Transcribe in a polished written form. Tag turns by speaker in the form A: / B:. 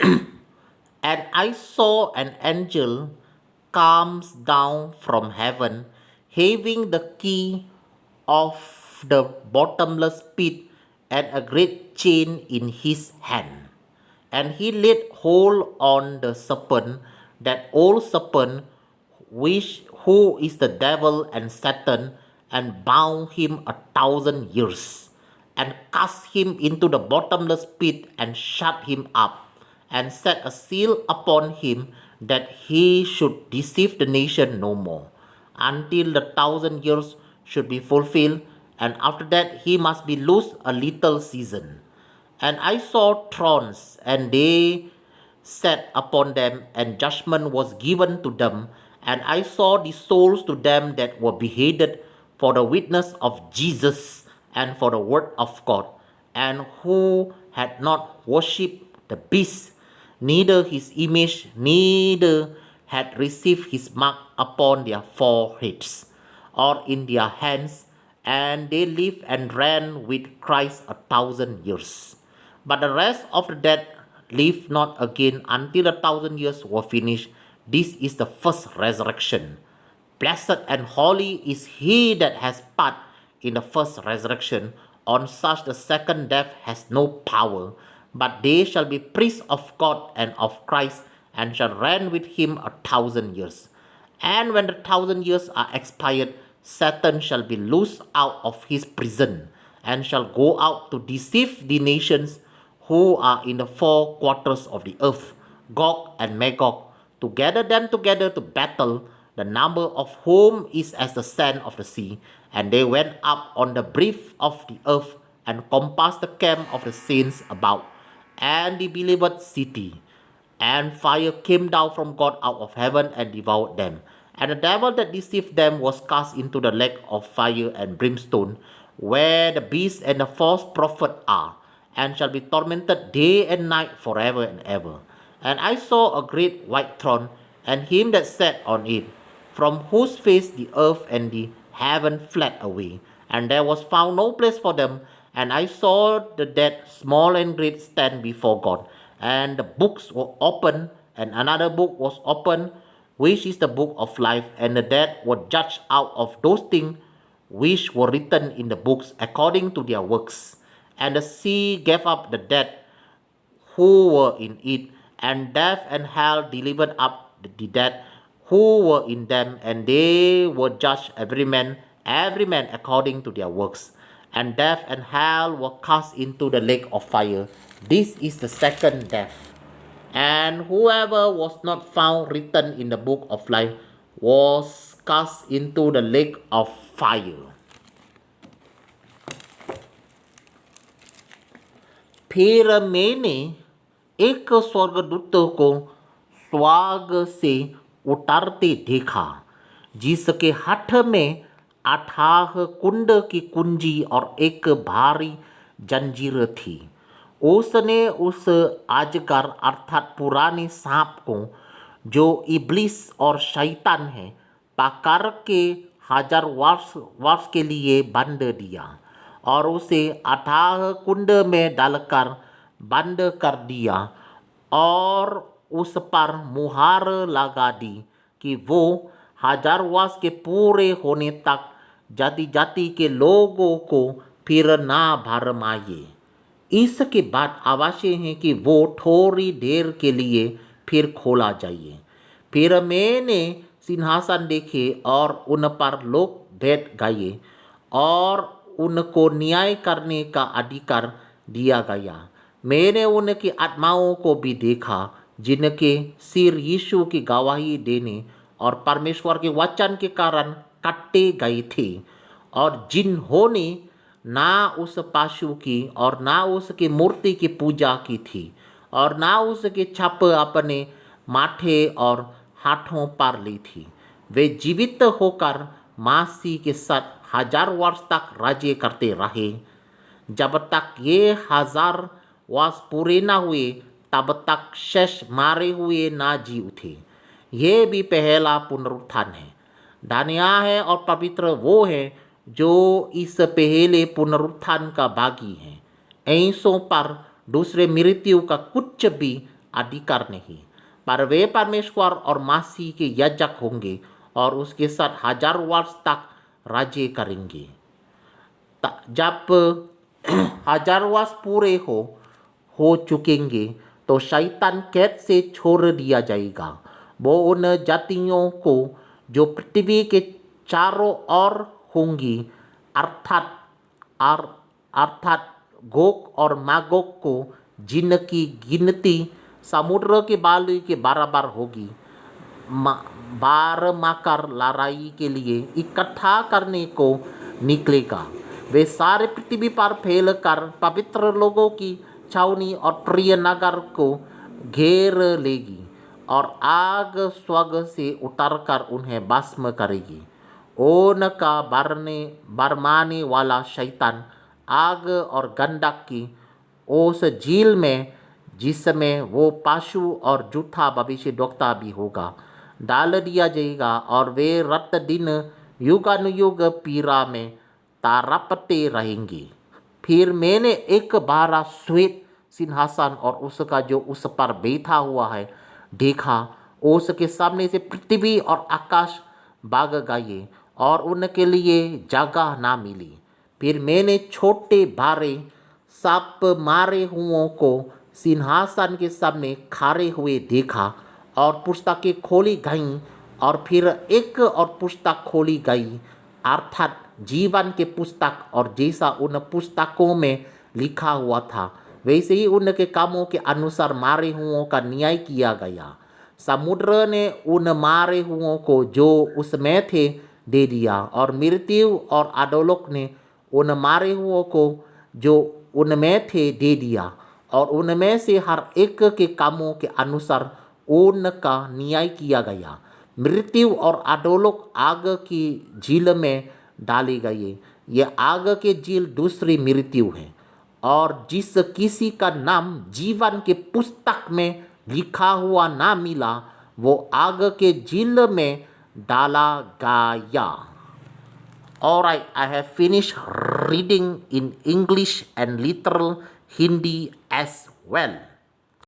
A: And I saw an angel comes down from heaven, having the key of the bottomless pit and a great chain in his hand. And he laid hold on the serpent, that old serpent, which who is the devil and Satan, and bound him 1,000 years, and cast him into the bottomless pit, and shut him up, and set a seal upon him, that he should deceive the nation no more, until the 1,000 years should be fulfilled, and after that he must be loosed a little season. And I saw thrones, and they sat upon them, and judgment was given to them. And I saw the souls to them that were beheaded for the witness of Jesus and for the word of God, and who had not worshipped the beast, neither his image, neither had received his mark upon their foreheads or in their hands, and they lived and reigned with Christ 1,000 years. But the rest of the dead lived not again until 1,000 years were finished. This is the first resurrection. Blessed and holy is he that has part in the first resurrection. On such the second death has no power, but they shall be priests of God and of Christ, and shall reign with him 1,000 years. And when the 1,000 years are expired, Satan shall be loosed out of his prison, and shall go out to deceive the nations who are in the four quarters of the earth, Gog and Magog, to gather them together to battle, the number of whom is as the sand of the sea. And they went up on the breadth of the earth, and compassed the camp of the saints about, and the beloved city. And fire came down from God out of heaven and devoured them. And the devil that deceived them was cast into the lake of fire and brimstone, where the beast and the false prophet are, and shall be tormented day and night forever and ever. And I saw a great white throne, and him that sat on it, from whose face the earth and the heaven fled away, and there was found no place for them. And I saw the dead, small and great, stand before God, and the books were opened, and another book was opened, which is the book of life, and the dead were judged out of those things which were written in the books according to their works. And the sea gave up the dead who were in it, and death and hell delivered up the dead who were in them, and they were judged every man according to their works. And death and hell were cast into the lake of fire. This is the second death. And whoever was not found written in the book of life was cast into the lake of fire. फिर मैंने एक स्वर्गदूत को स्वर्ग से उतरते देखा, जिसके हाथ में 18 कुंड की कुंजी और एक भारी जंजीर थी। उसने उस अजगर अर्थात पुराने सांप को, जो इब्लिस और शैतान है, पकड़ के 1000 वर्ष के लिए बंद दिया, और उसे 18 कुंड में डालकर बंद कर दिया, और उस पर मुहर लगा दी कि वो 1000 वर्ष के पूरे होने तक जाति जाति के लोगों को फिर ना भरमाए। इसके बाद आवश्यक है कि वो थोड़ी देर के लिए फिर खोला जाए। फिर मैंने सिंहासन देखे, और उन पर लोग बैठ गए, और उनको न्याय करने का अधिकार दिया गया। मैंने उनकी आत्माओं को भी देखा, जिनके सिर यीशु की गवाही देने और परमेश्वर के वचन के कारण काटे गए थे, और जिन्होंने ना उस पशु की और ना उसकी मूर्ति की पूजा की थी, और ना उसके छाप अपने माथे और हाथों पर ली थी। वे जीवित होकर मसीह के साथ 1000 वर्ष तक राज्य करते रहे। जब तक ये 1000 वर्ष पूरे न हुए, तब तक शेष मारे हुए ना जी उठे। ये भी पहला पुनरुत्थान है। धन्य है और पवित्र वो है जो इस पहले पुनरुत्थान का भागी है। ऐसों पर दूसरे मृत्यु का कुछ भी अधिकार नहीं, पर वे परमेश्वर और मसीह के याजक होंगे और उसके साथ 1000 वर्ष तक राज्य करेंगे। जब 1000 वर्ष पूरे हो चुकेंगे तो शैतान कैद से छोड़ दिया जाएगा। वो उन जातियों को जो पृथ्वी के चारों ओर होंगी, अर्थात अर्थात गोग और मागोग को, जिनकी गिनती समुद्र के बालू के बराबर होगी, बार माकर लड़ाई के लिए इकट्ठा करने को निकलेगा। वे सारे पृथ्वी पर फैल कर पवित्र लोगों की छावनी और प्रिय नगर को घेर लेगी और आग स्वर्ग से उतरकर उन्हें भस्म करेगी। उनका बरमाने वाला शैतान आग और गंधक की उस झील में, जिसमें वो पशु और झूठा भविष्यद्वक्ता भी होगा, डाल दिया जाएगा और वे रात दिन युगानुयुग पीड़ा में तड़पते रहेंगे। फिर मैंने एक बड़ा श्वेत सिंहासन और उसका जो उस पर बैठा हुआ है देखा। उसके सामने से पृथ्वी और आकाश भाग गए और उनके लिए जगह ना मिली। फिर मैंने छोटे बड़े सांप मारे हुओं को सिंहासन के सामने खड़े हुए देखा और पुस्तकें खोली गईं और फिर एक और पुस्तक खोली गई, अर्थात जीवन के पुस्तक, और जैसा उन पुस्तकों में लिखा हुआ था वैसे ही उनके कामों के अनुसार मारे हुओं का न्याय किया गया। समुद्र ने उन मारे हुओं को जो उसमें थे दे दिया और मृत्यु और अधोलोक ने उन मारे हुओं को जो उनमें थे दे दिया और उनमें से हर एक के कामों के अनुसार उनका न्याय किया गया। मृत्यु और अधोलोक आग की झील में डाले गए। ये आग के झील दूसरी मृत्यु है, और जिस किसी का नाम जीवन के पुस्तक में लिखा हुआ ना मिला वो आग के झील में डाला गया। Alright, I have finished reading in English and literal Hindi as well.